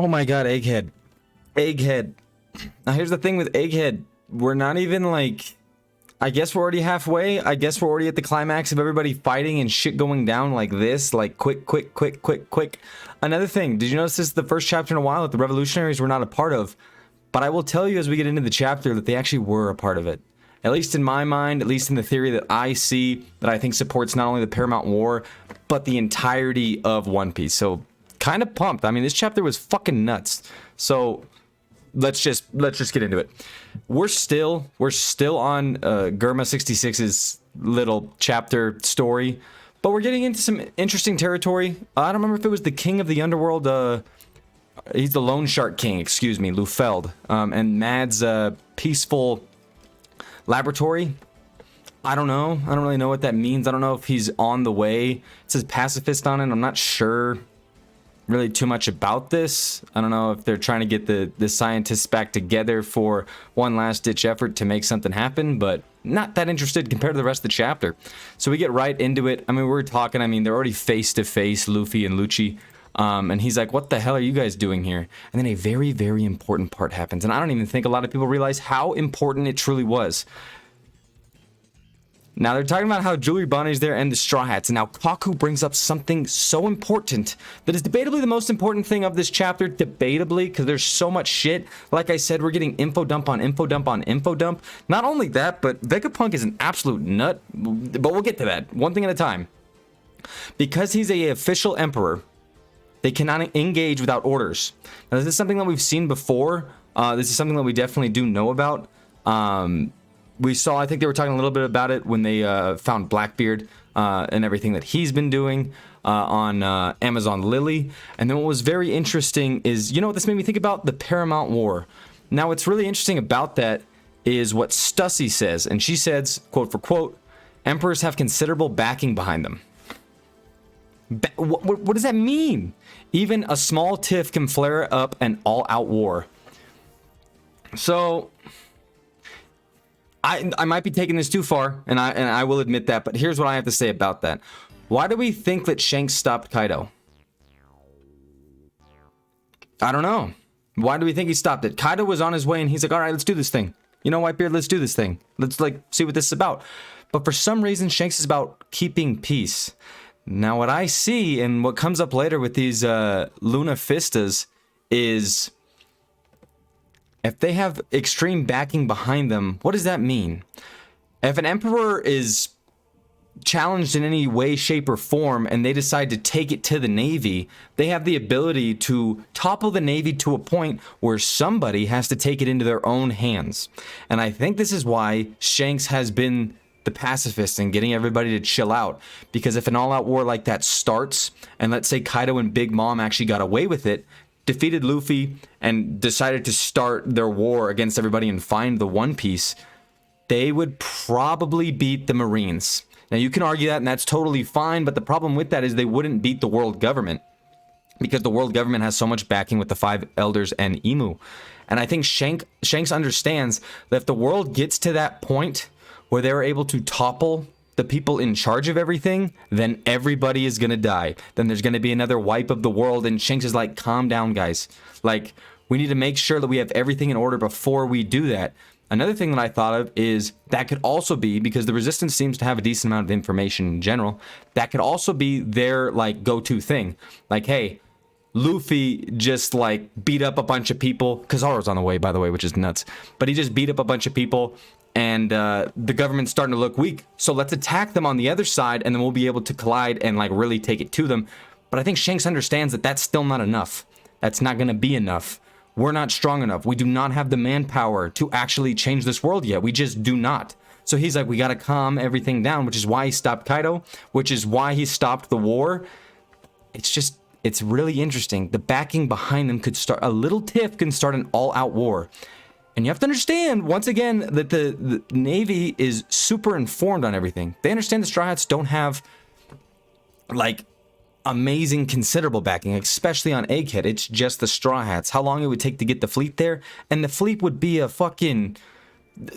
Oh my god, Egghead. Egghead. Now here's the thing with Egghead. We're not even like... I guess we're already halfway. I guess we're already at the climax of everybody fighting and shit going down like this. Like quick. Another thing, did you notice this is the first chapter in a while that the revolutionaries were not a part of? But I will tell you as we get into the chapter that they actually were a part of it. At least in my mind, at least in the theory that I see, that I think supports not only the Paramount War, but the entirety of One Piece. So, kind of pumped. I mean, this chapter was fucking nuts. So... Let's just get into it. We're still on Germa 66's little chapter story, but we're getting into some interesting territory. I don't remember if it was the King of the Underworld. He's the Lone Shark King, excuse me, Lufeld, and Mad's peaceful laboratory. I don't know. I don't really know what that means. I don't know if he's on the way. It says pacifist on it. I'm not sure really too much about this. I don't know if they're trying to get the scientists back together for one last ditch effort to make something happen, but not that interested compared to the rest of the chapter. So we get right into it. I mean, we're talking, I mean, they're already face to face, Luffy and Lucci. And he's like, what the hell are you guys doing here? And then a very, very important part happens. And I don't even think a lot of people realize how important it truly was. Now, they're talking about how Jewelry Bonnie's there and the Straw Hats. And now Kaku brings up something so important that is debatably the most important thing of this chapter. Debatably, because there's so much shit. Like I said, we're getting info dump on info dump on info dump. Not only that, but Vegapunk is an absolute nut. But we'll get to that. One thing at a time. Because he's an official emperor, they cannot engage without orders. Now, this is something that we've seen before. This is something that we definitely do know about. We saw, I think they were talking a little bit about it when they found Blackbeard and everything that he's been doing on Amazon Lily. And then what was very interesting is, you know what this made me think about? The Paramount War. Now, what's really interesting about that is what Stussy says. And she says, quote for quote, emperors have considerable backing behind them. What does that mean? Even a small tiff can flare up an all-out war. So... I might be taking this too far, and I will admit that, but here's what I have to say about that. Why do we think that Shanks stopped Kaido? I don't know. Why do we think he stopped it? Kaido was on his way, and he's like, all right, let's do this thing. You know, Whitebeard, let's do this thing. Let's, like, see what this is about. But for some reason, Shanks is about keeping peace. Now, what I see, and what comes up later with these Luna Fistas, is... if they have extreme backing behind them, what does that mean? If an emperor is challenged in any way, shape, or form, and they decide to take it to the Navy, they have the ability to topple the Navy to a point where somebody has to take it into their own hands. And I think this is why Shanks has been the pacifist and getting everybody to chill out. Because if an all-out war like that starts, and let's say Kaido and Big Mom actually got away with it, defeated Luffy, and decided to start their war against everybody and find the One Piece, they would probably beat the Marines. Now, you can argue that, and that's totally fine, but the problem with that is they wouldn't beat the world government, because the world government has so much backing with the Five Elders and Emu. And I think Shanks understands that if the world gets to that point where they're able to topple the people in charge of everything, then everybody is gonna die. Then there's gonna be another wipe of the world, and Shanks is like, calm down, guys. Like, we need to make sure that we have everything in order before we do that. Another thing that I thought of is that could also be, because the Resistance seems to have a decent amount of information in general, that could also be their, like, go-to thing. Like, hey, Luffy just, like, beat up a bunch of people. Kizaru's on the way, by the way, which is nuts. But he just beat up a bunch of people, and the government's starting to look weak, so let's attack them on the other side, and then we'll be able to collide and, like, really take it to them. But I think Shanks understands that that's still not enough. That's not going to be enough. We're not strong enough. We do not have the manpower to actually change this world yet. We just do not. So he's like, we got to calm everything down, which is why he stopped Kaido, which is why he stopped the war. It's just, it's really interesting. The backing behind them could start, a little tiff can start an all-out war. And you have to understand, once again, that the Navy is super informed on everything. They understand the Straw Hats don't have, like, amazing, considerable backing, especially on Egghead. It's just the Straw Hats. How long it would take to get the fleet there? And the fleet would be a fucking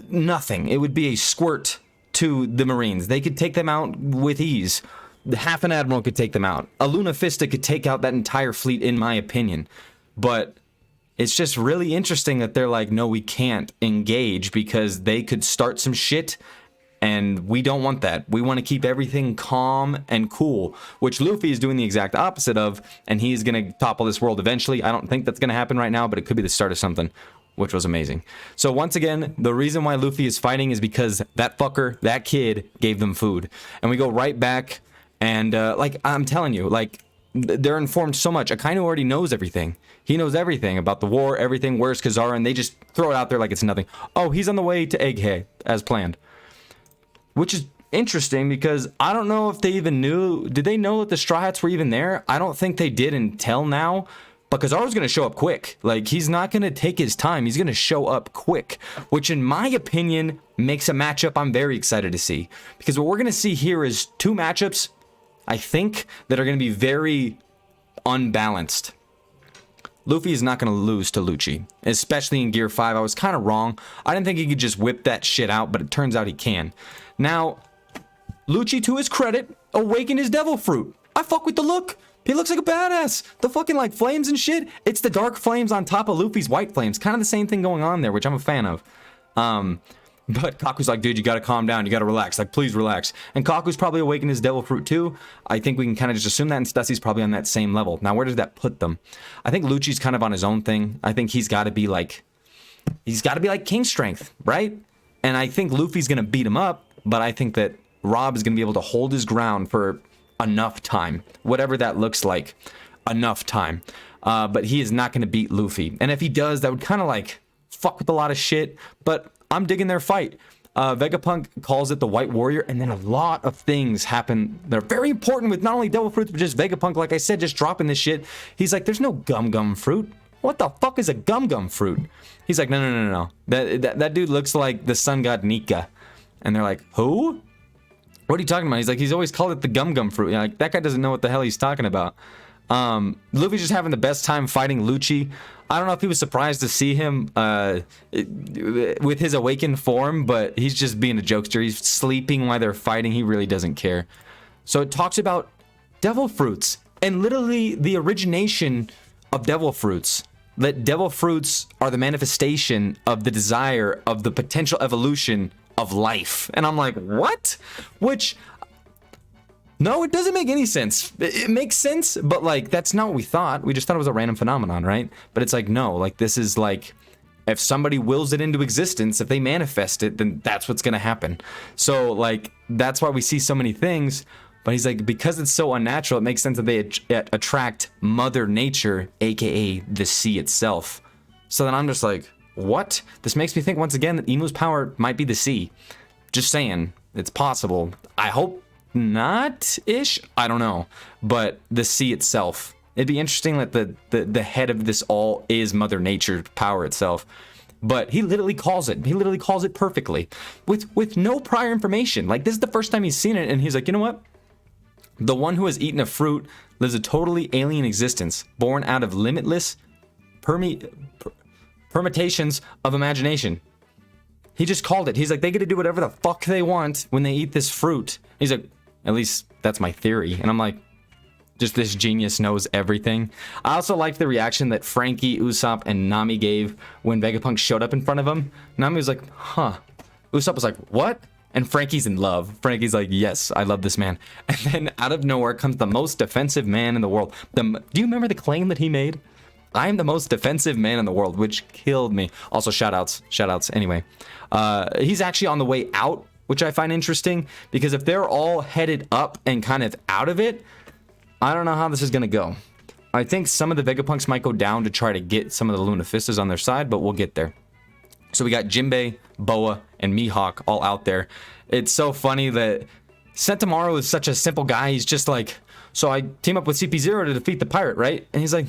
nothing. It would be a squirt to the Marines. They could take them out with ease. Half an admiral could take them out. A Luna Fista could take out that entire fleet, in my opinion. But it's just really interesting that they're like, no, we can't engage because they could start some shit, and we don't want that. We want to keep everything calm and cool, which Luffy is doing the exact opposite of, and he's going to topple this world eventually. I don't think that's going to happen right now, but it could be the start of something, which was amazing. So once again, the reason why Luffy is fighting is because that fucker, that kid, gave them food. And we go right back, and like, I'm telling you, like, they're informed so much. Akainu already knows everything. He knows everything about the war, everything. Where's Kizaru? And they just throw it out there like it's nothing. Oh, he's on the way to Egghead, as planned. Which is interesting because I don't know if they even knew. Did they know that the Straw Hats were even there? I don't think they did until now. But Kizaru's going to show up quick. Like, he's not going to take his time. He's going to show up quick. Which, in my opinion, makes a matchup I'm very excited to see. Because what we're going to see here is two matchups, I think, that are going to be very unbalanced. Luffy is not going to lose to Lucci, especially in Gear 5. I was kind of wrong. I didn't think he could just whip that shit out, but it turns out he can. Now, Lucci, to his credit, awakened his devil fruit. I fuck with the look. He looks like a badass. The fucking, like, flames and shit. It's the dark flames on top of Luffy's white flames. Kind of the same thing going on there, which I'm a fan of. But Kaku's like, dude, you gotta calm down. You gotta relax. Like, please relax. And Kaku's probably awakened his devil fruit too. I think we can kind of just assume that, and Stussie's probably on that same level. Now, where does that put them? I think Lucci's kind of on his own thing. I think he's got to be like king strength, right? And I think Luffy's gonna beat him up, but I think that Rob is gonna be able to hold his ground for enough time, whatever that looks like, enough time. But he is not gonna beat Luffy. And if he does, that would kind of like fuck with a lot of shit. But I'm digging their fight. Vegapunk calls it the White Warrior, and then a lot of things happen that are very important with not only Devil Fruits, but just Vegapunk, like I said, just dropping this shit. He's like, there's no gum fruit. What the fuck is a gum fruit? He's like, no. That dude looks like the sun god Nika. And they're like, who? What are you talking about? He's like, he's always called it the gum fruit. You're like, that guy doesn't know what the hell he's talking about. Luffy's just having the best time fighting Lucci. I don't know if he was surprised to see him with his awakened form, but he's just being a jokester. He's sleeping while they're fighting. He really doesn't care. So it talks about devil fruits and literally the origination of devil fruits. That devil fruits are the manifestation of the desire of the potential evolution of life. And I'm like, what? Which... no, it doesn't make any sense. It makes sense, but like, that's not what we thought. We just thought it was a random phenomenon, right? But it's like, no, like, this is like, if somebody wills it into existence, if they manifest it, then that's what's gonna happen. So like, that's why we see so many things. But he's like, because it's so unnatural, it makes sense that they attract Mother Nature, aka the sea itself. So then I'm just like, what? This makes me think once again that Imu's power might be the sea. Just saying, it's possible. I hope not-ish? I don't know. But the sea itself. It'd be interesting that the head of this all is Mother Nature power itself. But he literally calls it. He literally calls it perfectly. With no prior information. Like, this is the first time he's seen it, and he's like, you know what? The one who has eaten a fruit lives a totally alien existence, born out of limitless permutations of imagination. He just called it. He's like, they get to do whatever the fuck they want when they eat this fruit. He's like, at least that's my theory. And I'm like, just this genius knows everything. I also liked the reaction that Frankie, Usopp, and Nami gave when Vegapunk showed up in front of him. Nami was like, huh. Usopp was like, what? And Frankie's in love. Frankie's like, yes, I love this man. And then out of nowhere comes the most defensive man in the world. Do you remember the claim that he made? I am the most defensive man in the world, which killed me. Also, shout-outs anyway. He's actually on the way out, which I find interesting, because if they're all headed up and kind of out of it, I don't know how this is going to go. I think some of the Vegapunks might go down to try to get some of the Lunafistas on their side, but we'll get there. So we got Jinbei, Boa, and Mihawk all out there. It's so funny that Sentomaru is such a simple guy. He's just like, so I team up with CP0 to defeat the pirate, right? And he's like,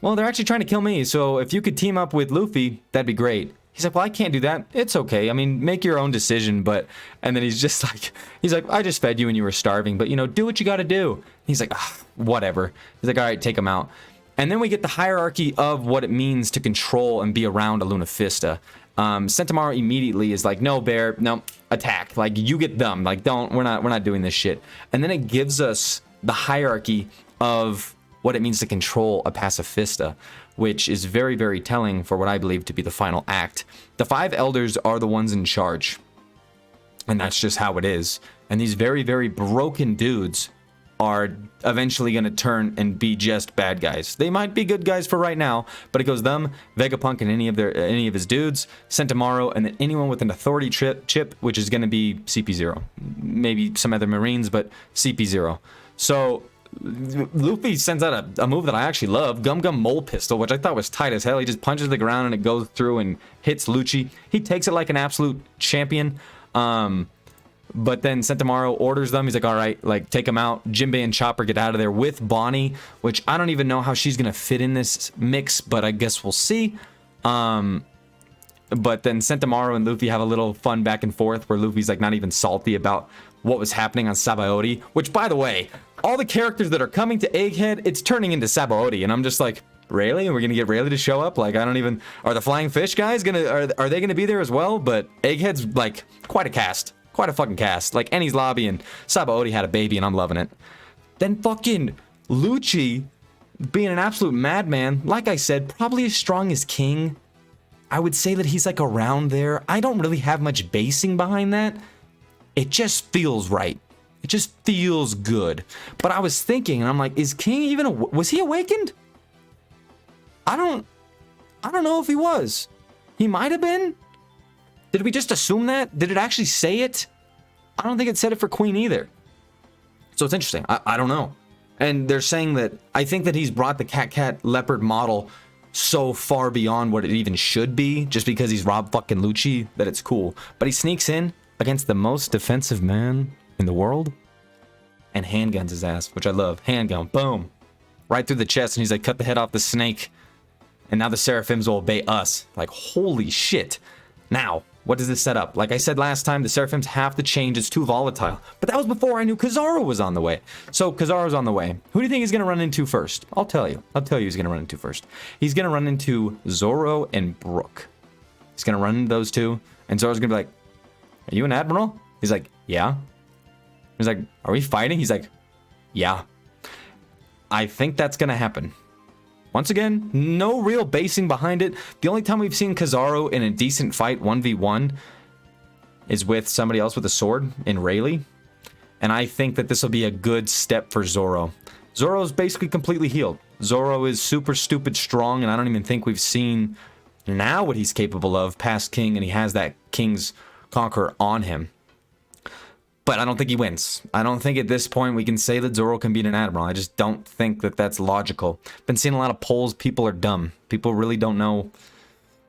well, they're actually trying to kill me, so if you could team up with Luffy, that'd be great. He's like, well, I can't do that. It's okay. I mean, make your own decision, but... And then he's just like, I just fed you when you were starving, but, you know, do what you gotta do. He's like, whatever. He's like, all right, take him out. And then we get the hierarchy of what it means to control and be around a Lunafista. Sentomaru immediately is like, no, Bear, no, attack. Like, you get them. Like, we're not doing this shit. And then it gives us the hierarchy of what it means to control a pacifista, which is very, very telling for what I believe to be the final act. The 5 elders are the ones in charge, and that's just how it is. And these very, very broken dudes are eventually going to turn and be just bad guys. They might be good guys for right now, but it goes them, Vegapunk, and any of his dudes, Sentomaru, and then anyone with an authority chip, which is going to be CP0. Maybe some other Marines, but CP0. So Luffy sends out a move that I actually love, Gum Gum Mole Pistol, which I thought was tight as hell. He just punches the ground and it goes through and hits Lucci. He takes it like an absolute champion. But then Sentomaru orders them. He's like, all right, like, take him out. Jinbei and Chopper get out of there with Bonnie, which I don't even know how she's going to fit in this mix, but I guess we'll see. But then Sentomaru and Luffy have a little fun back and forth where Luffy's, like, not even salty about what was happening on Sabaody, which, by the way, all the characters that are coming to Egghead, it's turning into Sabaody, and I'm just like, Rayleigh? We're gonna get Rayleigh to show up? Like, I don't even... Are the Flying Fish guys are they gonna be there as well? But Egghead's, like, quite a cast. Quite a fucking cast. Like, Enies Lobby and Sabaody had a baby, and I'm loving it. Then fucking Lucci, being an absolute madman, like I said, probably as strong as King. I would say that he's, like, around there. I don't really have much basing behind that. It just feels right. It just feels good. But I was thinking, and I'm like, is King even... Was he awakened? I don't know if he was. He might have been. Did we just assume that? Did it actually say it? I don't think it said it for Queen either. So it's interesting. I don't know. And they're saying that I think that he's brought the Cat Leopard model so far beyond what it even should be, just because he's Rob fucking Lucci, that it's cool. But he sneaks in against the most defensive man in the world and handguns his ass, which I love. Handgun, boom. Right through the chest, and he's like, cut the head off the snake. And now the Seraphims will obey us. Like, holy shit. Now, what does this set up? Like I said last time, the Seraphims have to change. It's too volatile. But that was before I knew Kizaru was on the way. So Kizaru's on the way. Who do you think he's going to run into first? I'll tell you. I'll tell you who's going to run into first. He's going to run into Zoro and Brook. He's going to run into those two. And Zoro's going to be like, are you an admiral? He's like, yeah. He's like, are we fighting? He's like, yeah. I think that's going to happen. Once again, no real basing behind it. The only time we've seen Kizaru in a decent fight, 1v1, is with somebody else with a sword in Rayleigh. And I think that this will be a good step for Zoro. Zoro's basically completely healed. Zoro is super stupid strong, and I don't even think we've seen now what he's capable of past King, and he has that King's Conqueror on him. But I don't think he wins. I don't think at this point we can say that Zoro can beat an admiral. I just don't think that that's logical. Been seeing a lot of polls. People are dumb. People really don't know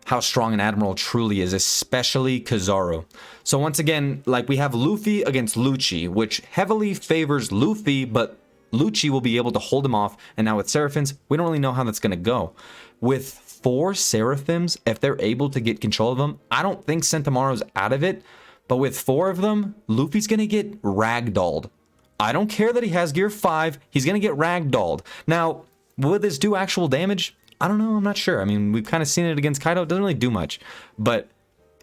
how strong an admiral truly is, especially Kizaru. So once again, like, we have Luffy against Lucci, which heavily favors Luffy, but Lucci will be able to hold him off. And now with Seraphims, we don't really know how that's going to go. With 4 Seraphims, if they're able to get control of them, I don't think Sentomaru's out of it. But with 4 of them, Luffy's going to get ragdolled. I don't care that he has gear 5. He's going to get ragdolled. Now, will this do actual damage? I don't know. I'm not sure. I mean, we've kind of seen it against Kaido. It doesn't really do much. But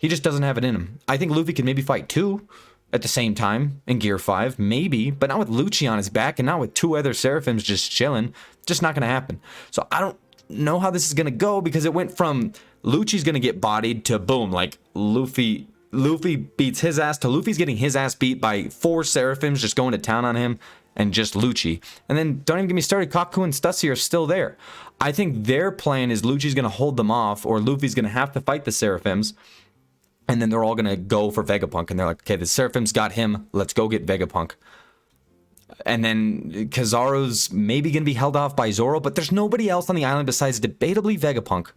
he just doesn't have it in him. I think Luffy can maybe fight 2 at the same time in gear 5. Maybe. But not with Lucci on his back and not with 2 other Seraphims just chilling. Just not going to happen. So I don't know how this is going to go, because it went from Lucci's going to get bodied to boom, like Luffy beats his ass to Luffy's getting his ass beat by 4 Seraphims just going to town on him and just Lucci. And then don't even get me started, Kaku and Stussy are still there. I think their plan is Lucci's going to hold them off, or Luffy's going to have to fight the Seraphims, and then they're all going to go for Vegapunk, and they're like, okay, the Seraphims got him, let's go get Vegapunk. And then Kizaru's maybe going to be held off by Zoro, but there's nobody else on the island besides debatably Vegapunk.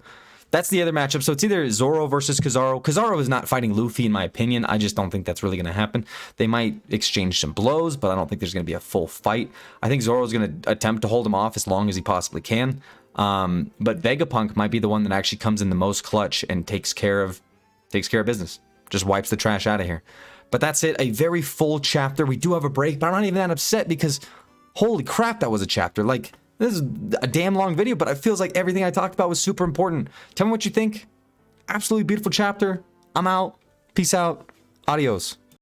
That's the other matchup. So it's either Zoro versus Kizaru. Kizaru is not fighting Luffy, in my opinion. I just don't think that's really going to happen. They might exchange some blows, but I don't think there's going to be a full fight. I think Zoro's going to attempt to hold him off as long as he possibly can. But Vegapunk might be the one that actually comes in the most clutch and takes care of business. Just wipes the trash out of here. But that's it. A very full chapter. We do have a break, but I'm not even that upset because holy crap, that was a chapter. Like, this is a damn long video, but it feels like everything I talked about was super important. Tell me what you think. Absolutely beautiful chapter. I'm out. Peace out. Adios.